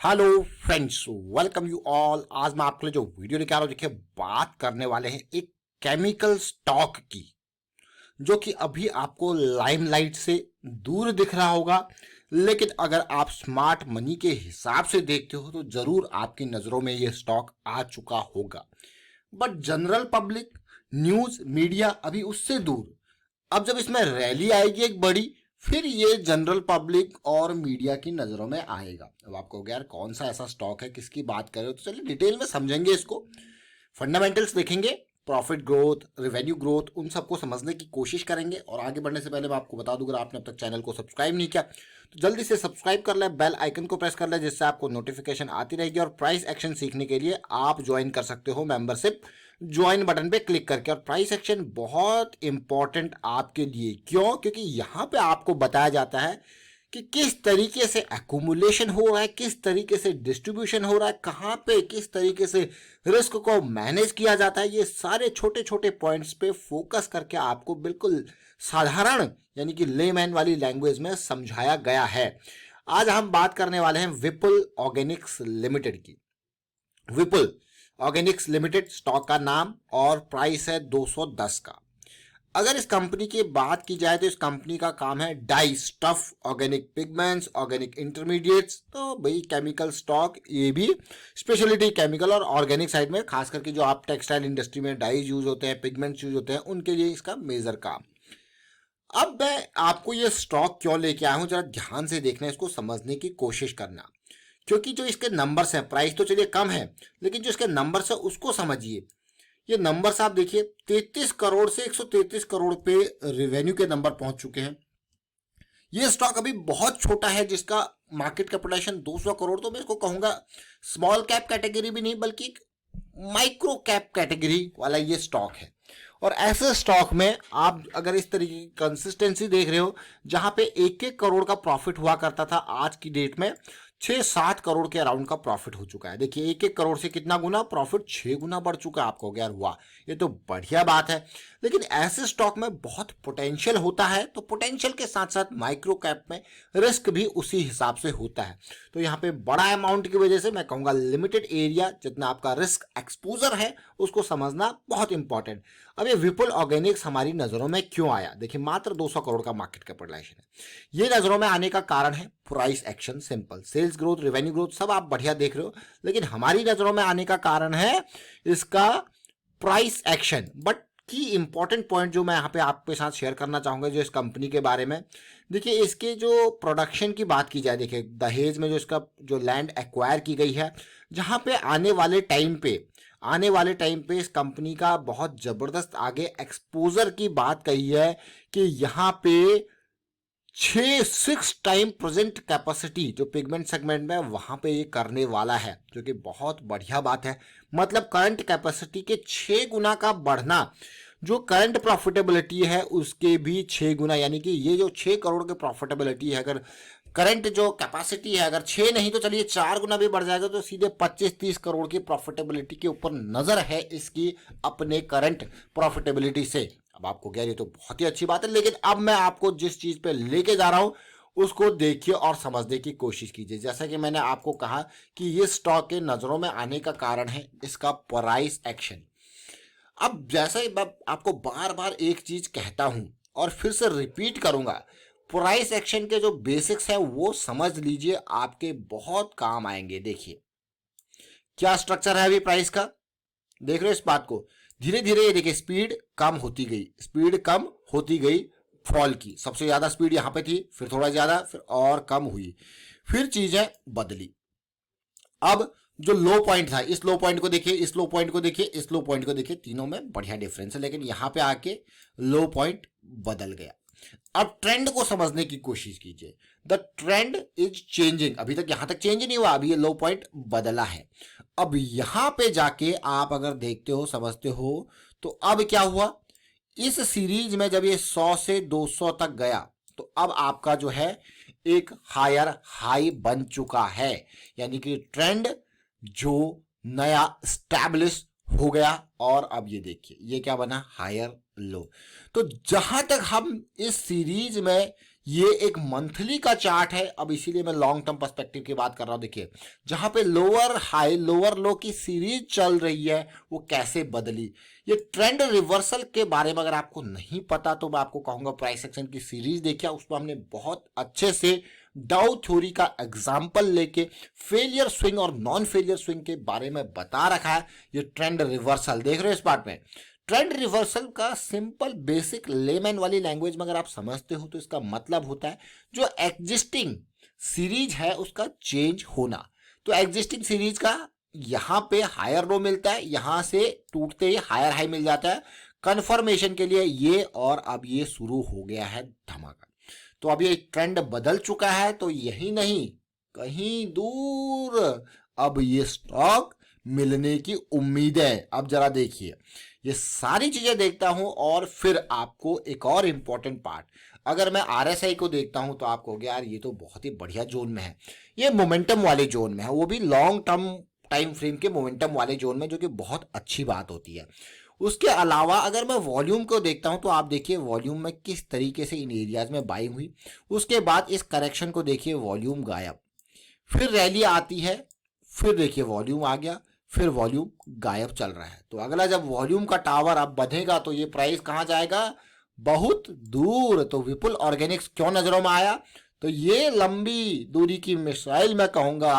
Hello friends, welcome you all. आज मैं आपके लिए जो वीडियो लेके आ रहा हूँ, देखिए बात करने वाले हैं एक केमिकल स्टॉक की, जो कि अभी आपको लाइमलाइट से दूर दिख रहा होगा, लेकिन अगर आप स्मार्ट मनी के हिसाब से देखते हो तो जरूर आपकी नजरों में ये स्टॉक आ चुका होगा। But general public, news media अभी उससे दूर। अब जब इसमें रैली आएगी एक बड़ी, फिर ये जनरल पब्लिक और मीडिया की नजरों में आएगा। अब आपको यार कौन सा ऐसा स्टॉक है, किसकी बात कर रहे हो, तो चलिए डिटेल में समझेंगे इसको। फंडामेंटल्स देखेंगे, प्रॉफिट ग्रोथ, रेवेन्यू ग्रोथ, उन सबको समझने की कोशिश करेंगे। और आगे बढ़ने से पहले मैं आपको बता दूं, अगर आपने अब तक चैनल को सब्सक्राइब नहीं किया तो जल्दी से सब्सक्राइब कर ले, बेल आइकन को प्रेस कर ले, जिससे आपको नोटिफिकेशन आती रहेगी। और प्राइस एक्शन सीखने के लिए आप ज्वाइन कर सकते हो मेंबरशिप, ज्वाइन बटन पे क्लिक करके। और प्राइस एक्शन बहुत इंपॉर्टेंट आपके लिए, क्यों? क्योंकि यहां पे आपको बताया जाता है कि किस तरीके से एक्यूमुलेशन हो रहा है, किस तरीके से डिस्ट्रीब्यूशन हो रहा है, कहां पे किस तरीके से रिस्क को मैनेज किया जाता है। ये सारे छोटे छोटे पॉइंट्स पे फोकस करके आपको बिल्कुल साधारण यानी कि लेमैन वाली लैंग्वेज में समझाया गया है। आज हम बात करने वाले हैं विपुल ऑर्गेनिक्स लिमिटेड की। विपुल ऑर्गेनिक्स लिमिटेड स्टॉक का नाम, और प्राइस है 210 का। अगर इस कंपनी की बात की जाए तो इस कंपनी का काम है die stuff, organic pigments, organic intermediates. तो भाई केमिकल स्टॉक, ये भी स्पेशलिटी केमिकल और ऑर्गेनिक साइड में, खास करके जो आप टेक्सटाइल इंडस्ट्री में डाइज यूज होते हैं, पिगमेंट्स यूज होते हैं, उनके लिए इसका मेजर काम। अब मैं आपको ये स्टॉक क्यों लेके आया हूं, जरा ध्यान से देखना, इसको समझने की कोशिश करना। क्योंकि जो इसके नंबर्स हैं, प्राइस तो चलिए कम है, लेकिन जो इसके नंबर्स है उसको समझिए। ये नंबर्स आप देखिए, 33 करोड़ से 133 करोड़ पे रेवेन्यू के नंबर पहुंच चुके हैं। ये स्टॉक अभी बहुत छोटा है, जिसका मार्केट कैपिटलाइजेशन 200 करोड़, तो मैं इसको कहूंगा स्मॉल कैप कैटेगरी भी नहीं, बल्कि एक माइक्रो कैप कैटेगरी वाला ये स्टॉक है। और ऐसे स्टॉक में आप अगर इस तरीके की कंसिस्टेंसी देख रहे हो, जहां पे 1-1 करोड़ का प्रॉफिट हुआ करता था, आज की डेट में 6-7 करोड़ के अराउंड का प्रॉफिट हो चुका है। देखिए 1-1 करोड़ से कितना गुना प्रॉफिट, 6 गुना बढ़ चुका है। आपको यार हुआ, ये तो बढ़िया बात है। लेकिन ऐसे स्टॉक में बहुत पोटेंशियल होता है, तो पोटेंशियल के साथ साथ माइक्रो कैप में रिस्क भी उसी हिसाब से होता है। तो यहाँ पे बड़ा अमाउंट की वजह से मैं कहूंगा लिमिटेड एरिया जितना आपका रिस्क एक्सपोजर है उसको समझना बहुत इंपॉर्टेंट। अब ये विपुल ऑर्गेनिक्स हमारी नजरों में क्यों आया? देखिए मात्र 200 करोड़ का मार्केट कैपिटलाइजेशन है। ये नजरों में आने का कारण है price action. Simple, sales growth, revenue growth सब आप बढ़िया देख रहे हो, लेकिन हमारी नजरों में आने का कारण है इसका प्राइस एक्शन। बट की इंपॉर्टेंट पॉइंट जो मैं यहाँ पे आपके साथ शेयर करना चाहूंगा, जो इस कंपनी के बारे में, देखिए इसके जो प्रोडक्शन की बात की जाए, देखिए दहेज में जो इसका जो लैंड एक्वायर की गई है, जहां पे आने वाले टाइम पे इस कंपनी का बहुत जबरदस्त आगे एक्सपोजर की बात कही है कि यहाँ पे 6 टाइम प्रेजेंट कैपेसिटी जो पिगमेंट सेगमेंट में वहां पे ये करने वाला है, जो कि बहुत बढ़िया बात है। मतलब करंट कैपेसिटी के 6 गुना का बढ़ना, जो करंट प्रॉफिटेबिलिटी है उसके भी 6 गुना, यानी कि ये जो 6 करोड़ की प्रॉफिटेबिलिटी है, अगर करंट जो कैपेसिटी है अगर 6 नहीं तो चलिए 4 गुना भी बढ़ जाएगा, तो सीधे 25-30 करोड़ की प्रॉफिटेबिलिटी के ऊपर नजर है इसकी अपने करंट प्रॉफिटेबिलिटी से। अब आपको कह रही तो बहुत ही अच्छी बात है, लेकिन अब मैं आपको जिस चीज पे लेके जा रहा हूं उसको देखिए और समझने की कोशिश कीजिए। जैसा कि मैंने आपको कहा कि ये स्टॉक के नजरों में आने का कारण है इसका प्राइस एक्शन। अब जैसे ही मैं आपको बार बार एक चीज कहता हूं और फिर से रिपीट करूंगा, प्राइस एक्शन के जो बेसिक्स है वो समझ लीजिए, आपके बहुत काम आएंगे। देखिए क्या स्ट्रक्चर है अभी प्राइस का, देख रहे हो इस बात को। धीरे धीरे ये देखिए स्पीड कम होती गई फॉल की। सबसे ज्यादा स्पीड यहां पे थी, फिर थोड़ा ज्यादा, फिर और कम हुई, फिर चीजें बदली। अब जो लो पॉइंट था, इस लो पॉइंट को देखिए, इस लो पॉइंट को देखिए, इस लो पॉइंट को देखिए, तीनों में बढ़िया डिफरेंस है, लेकिन यहां पे आके लो पॉइंट बदल गया। अब ट्रेंड को समझने की कोशिश कीजिए। The trend is changing. अभी तक यहां तक चेंज नहीं हुआ, अभी ये लो पॉइंट बदला है। अब यहां पे जाके आप अगर देखते हो, समझते हो, तो अब क्या हुआ, इस सीरीज में जब ये 100 से 200 तक गया, तो अब आपका जो है एक हायर हाई बन चुका है, यानी कि ट्रेंड जो नया स्टैब्लिश हो गया। और अब ये देखिए ये क्या बना, हायर लो। तो जहां तक हम इस सीरीज में ये एक मंथली का चार्ट है, अब इसीलिए मैं लॉन्ग टर्म पर्सपेक्टिव की बात कर रहा हूं। देखिए जहां पे लोअर हाई लोअर लो की सीरीज चल रही है वो कैसे बदली। ये ट्रेंड रिवर्सल के बारे में अगर आपको नहीं पता तो मैं आपको कहूंगा प्राइस एक्शन की सीरीज देखिए, उसमें हमने बहुत अच्छे से डाउ थ्योरी का एग्जाम्पल लेके फेलियर स्विंग और नॉन फेलियर स्विंग के बारे में बता रखा है। ये ट्रेंड रिवर्सल देख रहे हो इस पार्ट में। ट्रेंड रिवर्सल का सिंपल बेसिक लेमैन वाली लैंग्वेज में अगर आप समझते हो तो इसका मतलब होता है जो एग्जिस्टिंग सीरीज है उसका चेंज होना। तो एग्जिस्टिंग सीरीज का यहां पे हायर लो मिलता है, यहां से टूटते ही हायर हाई मिल जाता है कंफर्मेशन के लिए ये, और अब ये शुरू हो गया है धमाका। तो अब ये ट्रेंड बदल चुका है, तो यही नहीं कहीं दूर अब ये स्टॉक मिलने की उम्मीद है। अब जरा देखिए ये सारी चीजें देखता हूं और फिर आपको एक और इंपॉर्टेंट पार्ट, अगर मैं आरएसआई को देखता हूं तो आपको यार ये तो बहुत ही बढ़िया जोन में है, ये मोमेंटम वाले जोन में है, वो भी लॉन्ग टर्म टाइम फ्रेम के मोमेंटम वाले जोन में, जो कि बहुत अच्छी बात होती है। उसके अलावा अगर मैं वॉल्यूम को देखता हूं तो आप देखिए वॉल्यूम में किस तरीके से इन एरियाज में बाइंग हुई, उसके बाद इस करेक्शन को देखिए वॉल्यूम गायब, फिर रैली आती है, फिर देखिए वॉल्यूम आ गया, फिर वॉल्यूम गायब चल रहा है। तो अगला जब वॉल्यूम का टावर अब बंधेगा तो ये प्राइस कहां जाएगा, बहुत दूर। तो विपुल ऑर्गेनिक्स क्यों नजरों में आया, तो ये लंबी दूरी की मिसाइल मैं कहूंगा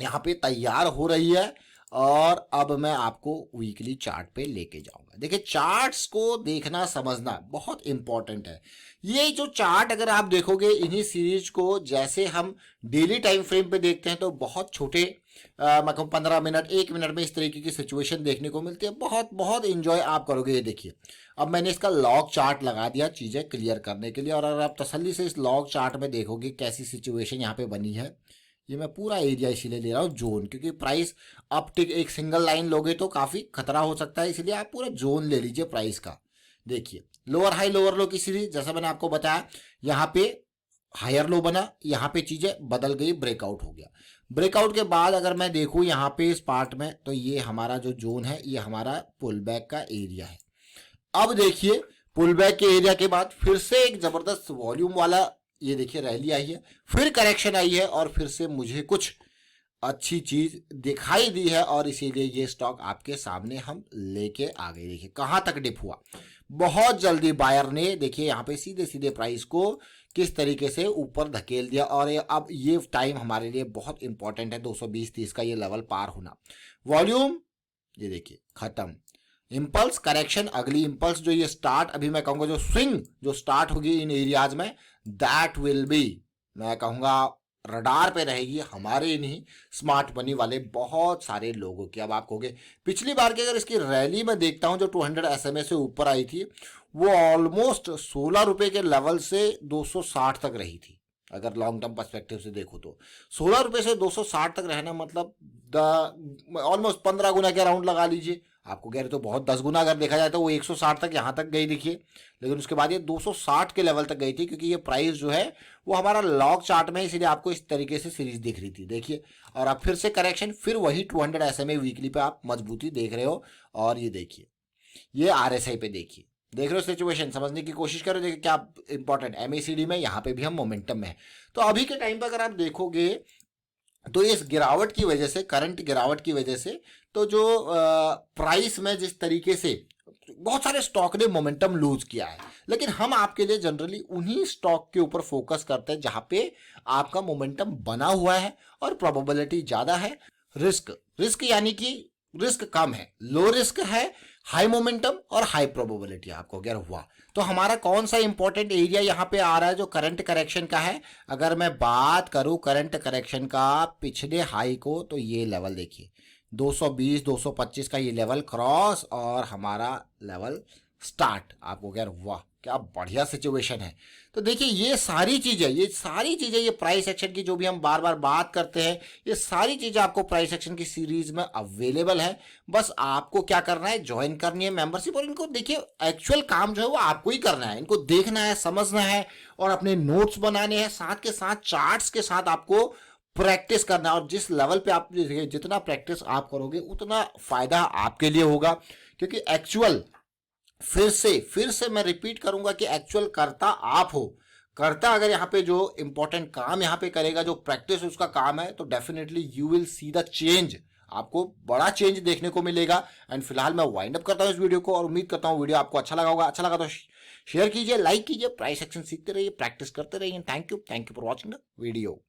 यहाँ पे तैयार हो रही है। और अब मैं आपको वीकली चार्ट पे लेके जाऊंगा। देखिए चार्ट्स को देखना समझना बहुत इंपॉर्टेंट है। ये जो चार्ट अगर आप देखोगे इन्हीं सीरीज को जैसे हम डेली टाइम फ्रेम पे देखते हैं तो बहुत छोटे मैं कहूँ 15 मिनट 1 मिनट में इस तरीके की सिचुएशन देखने को मिलती है, बहुत बहुत इंजॉय आप करोगे। ये देखिए अब मैंने इसका लॉग चार्ट लगा दिया चीजें क्लियर करने के लिए, और अगर आप तसल्ली से इस लॉग चार्ट में देखोगे कैसी सिचुएशन यहाँ पे बनी है। ये मैं पूरा एरिया इसीलिए ले रहा हूँ जोन, क्योंकि प्राइस अपटिक एक सिंगल लाइन लोगे तो काफी खतरा हो सकता है, इसलिए आप पूरा जोन ले लीजिए प्राइस का। देखिए लोअर हाई लोअर लो की सीरीज जैसा मैंने आपको बताया, यहाँ पे हायर लो बना, यहाँ पे चीजें बदल गई, ब्रेकआउट हो गया। ब्रेकआउट के बाद अगर मैं देखूं यहाँ पे इस पार्ट में तो ये हमारा जो जोन है ये हमारा पुल बैक का एरिया है। अब देखिए पुल बैक के एरिया के बाद फिर से एक जबरदस्त वॉल्यूम वाला ये देखिए रैली आई है, फिर करेक्शन आई है, और फिर से मुझे कुछ अच्छी चीज दिखाई दी है, और इसीलिए ये स्टॉक आपके सामने हम लेके आ गए। देखिए कहां तक डिप हुआ, बहुत जल्दी बायर ने देखिए यहाँ पे सीधे सीधे प्राइस को किस तरीके से ऊपर धकेल दिया, और अब ये टाइम हमारे लिए बहुत इंपॉर्टेंट है 220-30 का ये लेवल पार होना। वॉल्यूम ये देखिए खत्म, इंपल्स करेक्शन, अगली इंपल्स जो ये स्टार्ट अभी मैं कहूंगा जो स्विंग जो स्टार्ट होगी इन एरियाज में, दैट विल बी मैं कहूंगा रडार पे रहेगी हमारे इन्हीं स्मार्ट मनी वाले बहुत सारे लोगों की। अब आप कहोगे पिछली बार की अगर इसकी रैली में देखता हूं जो 200 SMA से ऊपर आई थी वो ऑलमोस्ट 16 रुपए के लेवल से 260 तक रही थी। अगर लॉन्ग टर्म पर्सपेक्टिव से देखो तो 16 रुपए से 260 तक रहना मतलब ऑलमोस्ट 15 गुना के राउंड लगा लीजिए। आपको कह रहे तो बहुत 10 गुना अगर देखा जाए तो वो 160 तक यहाँ तक गई देखिए, लेकिन उसके बाद ये 260 के लेवल तक गई थी, क्योंकि ये प्राइस जो है वो हमारा लॉग चार्ट में, इसीलिए आपको इस तरीके से सीरीज दिख रही थी। देखिए और अब फिर से करेक्शन, फिर वही 200 SMA वीकली पे आप मजबूती देख रहे हो। और ये देखिए ये RSI पे देखिए, देख रहे हो सिचुएशन, समझने की कोशिश करो। देखिए क्या इंपॉर्टेंट MACD में यहाँ पे भी हम मोमेंटम में है। तो अभी के टाइम पे अगर आप देखोगे तो इस गिरावट की वजह से, करंट गिरावट की वजह से, तो जो प्राइस में जिस तरीके से बहुत सारे स्टॉक ने मोमेंटम लूज किया है, लेकिन हम आपके लिए जनरली उन्हीं स्टॉक के ऊपर फोकस करते हैं जहां पे आपका मोमेंटम बना हुआ है और प्रोबेबिलिटी ज्यादा है। रिस्क यानी कि रिस्क कम है, लो रिस्क है, हाई मोमेंटम और हाई प्रोबेबिलिटी आपको अगर हुआ। तो हमारा कौन सा इंपॉर्टेंट एरिया यहाँ पे आ रहा है जो करंट करेक्शन का है। अगर मैं बात करूं करंट करेक्शन का पिछले हाई को, तो ये लेवल देखिए 220 225 का ये लेवल क्रॉस और हमारा लेवल स्टार्ट। आपको कह रहे वाह क्या बढ़िया सिचुएशन है। तो देखिए ये सारी चीजें ये प्राइस एक्शन की जो भी हम बार बार बात करते हैं, ये सारी चीजें आपको प्राइस एक्शन की सीरीज में अवेलेबल है। बस आपको क्या करना है, ज्वाइन करनी है मेंबरशिप, और इनको देखिए एक्चुअल काम जो है वो आपको ही करना है, इनको देखना है, समझना है और अपने नोट्स बनाने हैं, साथ के साथ चार्ट्स के साथ आपको प्रैक्टिस करना है। और जिस लेवल पे आप जितना प्रैक्टिस आप करोगे उतना फायदा आपके लिए होगा, क्योंकि एक्चुअल फिर से मैं रिपीट करूंगा कि एक्चुअल करता आप हो, करता अगर यहाँ पे जो इंपॉर्टेंट काम यहाँ पे करेगा, जो प्रैक्टिस उसका काम है, तो definitely you will see the change. आपको बड़ा चेंज देखने को मिलेगा। एंड फिलहाल मैं वाइंड अप करता हूँ इस वीडियो को और उम्मीद करता हूँ वीडियो आपको अच्छा लगा होगा। अच्छा लगा तो शेयर कीजिए, लाइक कीजिए, प्राइस एक्शन सीखते रहिए, प्रैक्टिस करते रहिए। Thank you for watching the video.